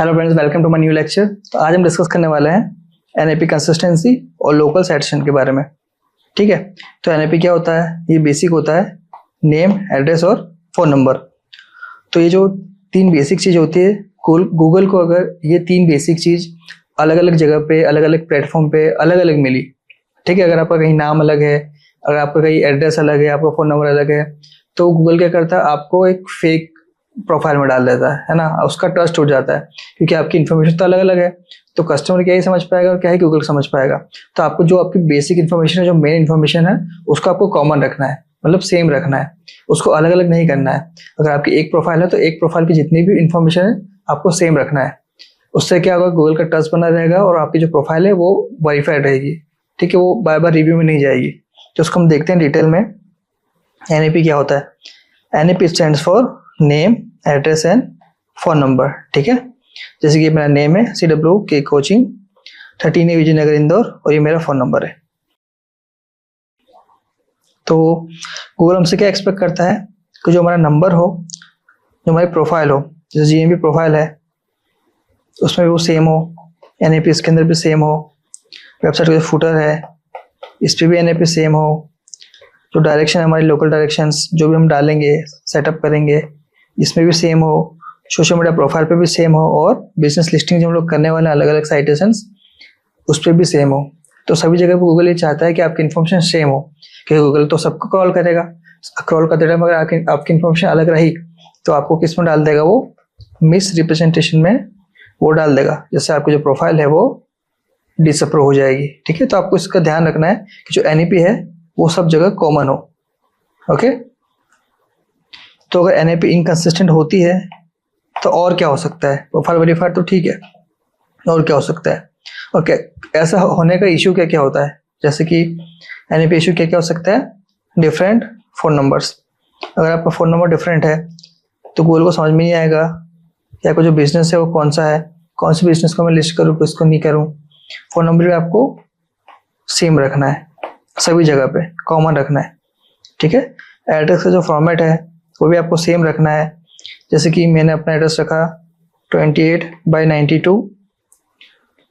Hello friends, welcome to my new lecture. तो आज हम डिस्कस करने वाले हैं एनएपी कंसिस्टेंसी और लोकल साइटेशन के बारे में। ठीक है, तो एनएपी क्या होता है? ये बेसिक होता है नेम, एड्रेस और फ़ोन नंबर। तो ये जो तीन बेसिक चीज़ होती है, गूगल को अगर ये तीन बेसिक चीज़ अलग अलग जगह पे, अलग अलग प्लेटफॉर्म पे अलग अलग मिली, ठीक है, अगर आपका कहीं नाम अलग है, अगर आपका कहीं एड्रेस अलग है, आपका फ़ोन नंबर अलग है, तो गूगल क्या करता है, आपको एक फेक प्रोफाइल में डाल देता है ना। उसका ट्रस्ट उठ जाता है क्योंकि आपकी इन्फॉर्मेशन तो अलग अलग है। तो कस्टमर क्या ही समझ पाएगा और क्या ही गूगल समझ पाएगा। तो आपको जो आपकी बेसिक इन्फॉर्मेशन है, जो मेन इन्फॉर्मेशन है, उसको आपको कॉमन रखना है, मतलब सेम रखना है, उसको अलग अलग नहीं करना है। अगर आपकी एक प्रोफाइल है तो एक प्रोफाइल की जितनी भी इन्फॉर्मेशन है आपको सेम रखना है। उससे क्या होगा, गूगल का ट्रस्ट बना रहेगा और आपकी जो प्रोफाइल है वो वेरीफाइड रहेगी। ठीक है, वो बार बार रिव्यू में नहीं जाएगी। तो उसको हम देखते हैं डिटेल में। एनएपी क्या होता है? NAP stands for name, address and phone number. ठीक है, जैसे कि मेरा नेम है CWK coaching 13A Vijayanagar Indore और ये मेरा फ़ोन नंबर है। तो गूगल हमसे क्या एक्सपेक्ट करता है कि जो हमारा नंबर हो, जो हमारी प्रोफाइल हो, जैसे GMB प्रोफाइल है उसमें भी वो सेम हो, NAP इसके अंदर भी सेम हो, वेबसाइट का जो फुटर है इस पर भी NAP सेम हो, जो डायरेक्शन हमारी लोकल डायरेक्शंस जो भी हम डालेंगे, सेटअप करेंगे, इसमें भी सेम हो, सोशल मीडिया प्रोफाइल पे भी सेम हो, और बिजनेस लिस्टिंग जो हम लोग करने वाले हैं अलग अलग साइटेशंस उस पर भी सेम हो। तो सभी जगह पे गूगल ये चाहता है कि आपकी इन्फॉर्मेशन सेम हो, कि गूगल तो सबको क्रॉल करेगा, क्रॉल करते टाइम अगर आपकी इन्फॉर्मेशन अलग रही तो आपको किस में डाल देगा, वो मिस रिप्रेजेंटेशन में वो डाल देगा, जैसे आपकी जो प्रोफाइल है वो डिसअप्रूव हो जाएगी। ठीक है, तो आपको इसका ध्यान रखना है कि जो NAP है वो सब जगह कॉमन हो। ओके, तो अगर NAP इनकंसिस्टेंट होती है तो और क्या हो सकता है? प्रोफाइल वेरीफाइड तो ठीक है, और क्या हो सकता है? और क्या ऐसा होने का इशू क्या क्या होता है? जैसे कि NAP इशू क्या क्या हो सकता है? Different phone numbers. अगर आपका फ़ोन नंबर डिफरेंट है तो गूगल को समझ में नहीं आएगा कि आपका जो बिजनेस है वो कौन सा है, कौन से बिजनेस को मैं लिस्ट करूँ, किसको नहीं करूँ। फ़ोन नंबर भी आपको सेम रखना है, सभी जगह पे कॉमन रखना है। ठीक है, एड्रेस का जो फॉर्मेट है वो भी आपको सेम रखना है। जैसे कि मैंने अपना एड्रेस रखा 28/92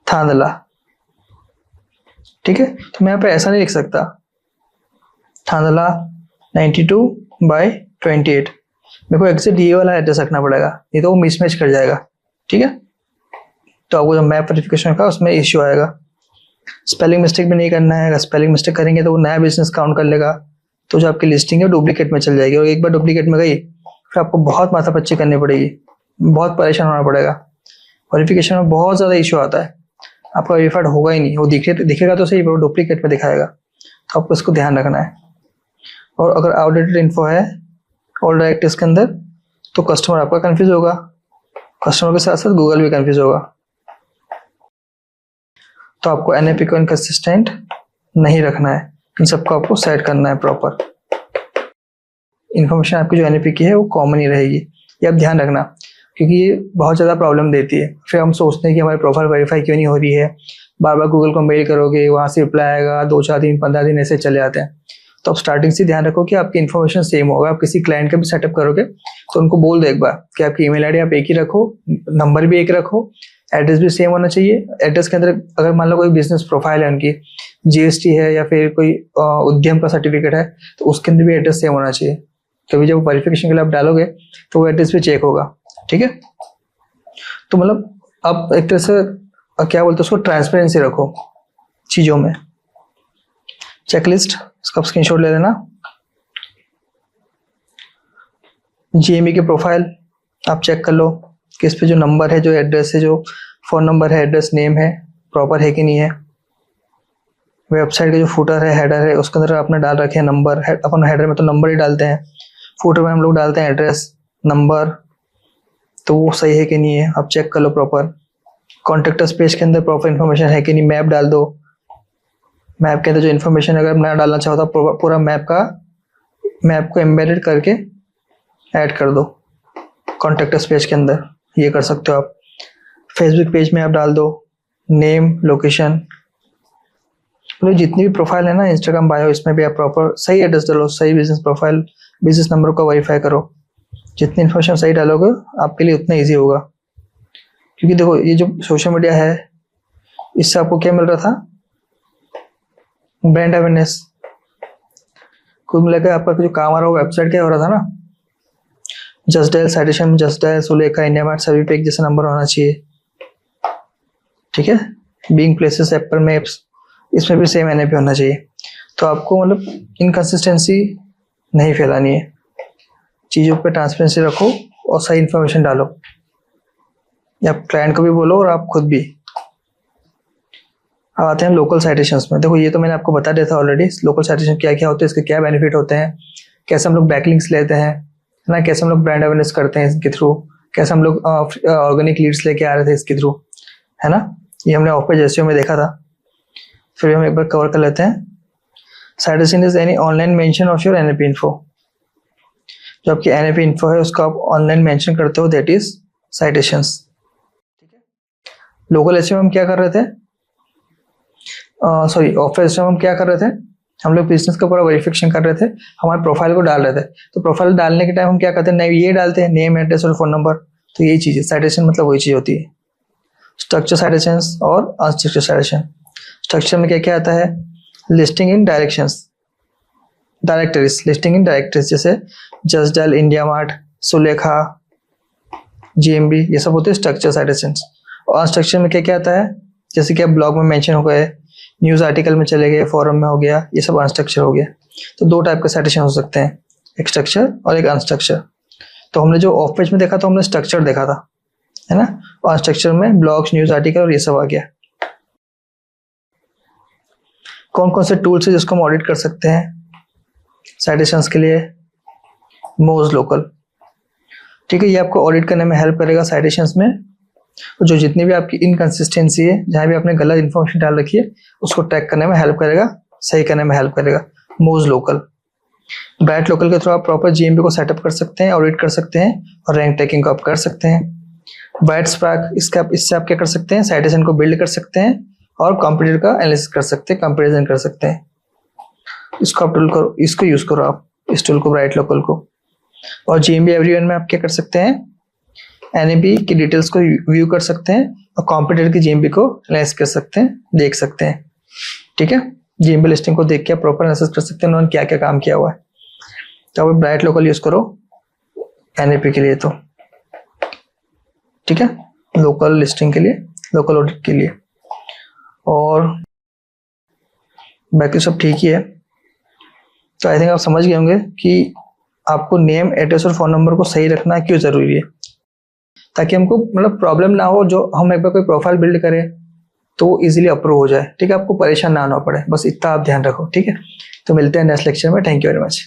थांदला। ठीक है, तो मैं यहाँ पे ऐसा नहीं लिख सकता थांदला 92/28, मेरे को एग्जैक्ट ये वाला एड्रेस रखना पड़ेगा, नहीं तो वो मिसमैच कर जाएगा। ठीक है, तो आपको जो मैप वेरिफिकेशन का उसमें इश्यू आएगा। स्पेलिंग मिस्टेक भी नहीं करना है, अगर स्पेलिंग मिस्टेक करेंगे तो वो नया बिजनेस काउंट कर लेगा, तो जो आपकी लिस्टिंग है डुप्लीकेट में चल जाएगी, और एक बार डुप्लीकेट में गई फिर आपको बहुत माथापच्ची करनी पड़ेगी, बहुत परेशान होना पड़ेगा। वेरिफिकेशन में बहुत ज़्यादा इशू आता है, आपका वेरीफाइड होगा ही नहीं, वो दिखेगा तो सही, वो डुप्लीकेट में दिखाएगा। तो आपको इसको ध्यान रखना है। और अगर आउटडेटेड इन्फो है ऑल डायरेक्ट इसके अंदर तो कस्टमर आपका कन्फ्यूज होगा, कस्टमर के साथ साथ गूगल भी कन्फ्यूज होगा। तो आपको NAP को इनकंसिस्टेंट नहीं रखना है, इन सबको आपको सेट करना है प्रॉपर। इन्फॉर्मेशन आपकी जो NAP की है वो कॉमन ही रहेगी, ये आप ध्यान रखना, क्योंकि ये बहुत ज़्यादा प्रॉब्लम देती है। फिर हम सोचते हैं कि हमारी प्रोफाइल वेरीफाई क्यों नहीं हो रही है, बार बार गूगल को मेल करोगे, वहाँ से रिप्लाई आएगा, 2-4 दिन 15 दिन ऐसे चले आते हैं। तो आप स्टार्टिंग से ध्यान रखो कि आपकी इन्फॉर्मेशन सेम होगा। आप किसी क्लाइंट का भी सेटअप करोगे तो उनको बोल दो एक बार कि आपकी ईमेल आईडी आप एक ही रखो, नंबर भी एक रखो, एड्रेस भी सेम होना चाहिए। एड्रेस के अंदर अगर मान लो कोई बिजनेस प्रोफाइल है, उनकी GST है या फिर कोई उद्यम का सर्टिफिकेट है, तो उसके अंदर भी एड्रेस सेम होना चाहिए। कभी जब वेरिफिकेशन के लिए आप डालोगे तो वो एड्रेस भी चेक होगा। ठीक है, तो मतलब आप एक तरह से क्या बोलते हैं उसको, ट्रांसपेरेंसी रखो चीज़ों में। चेकलिस्ट, इसका स्क्रीनशॉट ले लेना। GMB की प्रोफाइल आप चेक कर लो कि इस पे जो नंबर है, जो एड्रेस है, जो फ़ोन नंबर है, एड्रेस, नेम है, प्रॉपर है कि नहीं है। वेबसाइट का जो फुटर है, हेडर है, उसके अंदर आपने डाल रखे हैं नंबर। अपन हेडर में तो नंबर ही डालते हैं, फुटर में हम लोग डालते हैं एड्रेस, नंबर, तो वो सही है कि नहीं है आप चेक कर लो प्रॉपर। कॉन्टेक्टस पेज के अंदर प्रॉपर इन्फॉर्मेशन है कि नहीं, मैप डाल दो। मैप के अंदर जो इन्फॉर्मेशन अगर मैं डालना चाहता हूँ पूरा मैप को एम्बेडेड करके ऐड कर दो कॉन्टेक्टस पेज के अंदर, ये कर सकते हो आप। फेसबुक पेज में आप डाल दो नेम, लोकेशन, मतलब जितनी भी प्रोफाइल है ना, इंस्टाग्राम बायो, इसमें भी आप प्रॉपर सही एड्रेस डालो, सही बिजनेस प्रोफाइल, बिजनेस नंबर को वेरीफाई करो। जितनी इन्फॉर्मेशन सही डालोगे आपके लिए उतना ईजी होगा। क्योंकि देखो ये जो सोशल मीडिया है इससे आपको क्या मिल रहा था, ब्रांड अवेयरनेस। कुल मिलाकर आपका जो काम आ रहा है वेबसाइट क्या हो रहा था ना, just dial citation, just dial, Sulekha, India mart सभी पे एक जैसा नंबर होना चाहिए, ठीक है। बीइंग प्लेसेस, एप्पल मैप्स, इसमें भी सेम एनएपी होना चाहिए। तो आपको मतलब इनकंसिस्टेंसी नहीं फैलानी है, चीज़ों पे ट्रांसपेरेंसी रखो और सही इन्फॉर्मेशन डालो, या आप क्लाइंट को भी बोलो और आप खुद भी। अब आते हैं लोकल साइटेशंस में। देखो ये तो मैंने आपको बता दिया था ऑलरेडी, लोकल साइटेशन क्या क्या होते हैं, इसके क्या बेनिफिट होते हैं, कैसे हम लोग बैकलिंक्स लेते हैं, है ना, कैसे हम लोग ब्रांड अवेयरनेस करते हैं इसके थ्रू, कैसे हम लोग ऑर्गेनिक लीड्स लेके आ रहे थे इसके थ्रू, है ना। ये हमने ऑफ पेज एसईओ में देखा था। फिर हम एक बार कवर कर लेते हैं। Citation is any online mention of your NAP info. जो आपकी एनएपी इन्फो है उसको आप ऑनलाइन मेंशन करते हो, दैट इज साइटेशंस, ठीक है। लोकल एसईओ में हम क्या कर रहे थे, सॉरी ऑफ पेज एसईओ में हम क्या कर रहे थे, हम लोग बिजनेस का पूरा वेरिफिकेशन कर रहे थे, हमारे प्रोफाइल को डाल रहे थे। तो प्रोफाइल डालने के टाइम हम क्या करते हैं, नहीं ये डालते हैं नेम, एड्रेस और फोन नंबर। तो यही चीज़ है साइटेशन, मतलब वही चीज़ होती है। स्ट्रक्चर साइटेशंस और अनस्ट्रक्चर साइटेशन। स्ट्रक्चर में क्या क्या आता है, listing in directions, directories, listing in directories, जैसे जस्ट डायल, इंडिया मार्ट, सुलेखा, जीएमबी, ये सब होते हैं स्ट्रक्चर साइटेशंस। और अनस्ट्रक्चर में क्या क्या आता है, जैसे कि आप ब्लॉग में मेंशन हो गए, न्यूज़ आर्टिकल में चले गए, फोरम में हो गया, ये सब अनस्ट्रक्चर हो गया। तो दो टाइप के साइटेशन हो सकते हैं, एक स्ट्रक्चर और एक अनस्ट्रक्चर। तो हमने जो ऑफ पेज में देखा था हमने स्ट्रक्चर देखा था, है ना, और अनस्ट्रक्चर में ब्लॉग्स, न्यूज़ आर्टिकल और ये सब आ गया। कौन कौन से टूल्स है जिसको हम ऑडिट कर सकते हैं साइटेशंस के लिए, मोज लोकल, ठीक है। ये आपको ऑडिट करने में हेल्प करेगा साइटेशंस में। जो जितनी भी आपकी इनकंसिस्टेंसी है, जहाँ भी आपने गलत इन्फॉर्मेशन डाल रखी है, उसको ट्रैक करने में हेल्प करेगा, सही करने में हेल्प करेगा मोज लोकल। ब्राइट लोकल के थ्रू आप प्रॉपर जीएमपी को सेटअप कर सकते हैं, ऑडिट कर सकते हैं और रैंक ट्रैकिंग को आप कर सकते हैं। ब्राइट स्पार्क, इससे आप क्या कर सकते हैं, साइटेशन को बिल्ड कर सकते हैं और कंप्यूटर का एनालिसिस कर सकते हैं, कंपैरिजन कर सकते हैं। इसको आप टूल करो, इसको यूज करो आप, इस टूल को, ब्राइट लोकल को। और जीएमबी एवरीवन में आप क्या कर सकते हैं, एनएपी की डिटेल्स को व्यू कर सकते हैं और कंप्यूटर की जीएमबी को एनालाइज कर सकते हैं, देख सकते हैं, ठीक है। जीएमबी लिस्टिंग को देख के आप प्रॉपर एनालिसिस कर सकते हैं उन्होंने क्या क्या काम किया हुआ है। तो आप ब्राइट लोकल यूज करो एनएपी के लिए, तो ठीक है, लोकल लिस्टिंग के लिए, लोकल ऑडिट के लिए। और बाकी सब ठीक ही है। तो आई थिंक आप समझ गए होंगे कि आपको नेम, एड्रेस और फोन नंबर को सही रखना क्यों जरूरी है, ताकि हमको मतलब प्रॉब्लम ना हो। जो हम एक बार कोई प्रोफाइल बिल्ड करें तो वो इजीली अप्रूव हो जाए, ठीक है, आपको परेशान ना होना पड़े, बस इतना आप ध्यान रखो, ठीक है। तो मिलते हैं नेक्स्ट लेक्चर में, थैंक यू वेरी मच।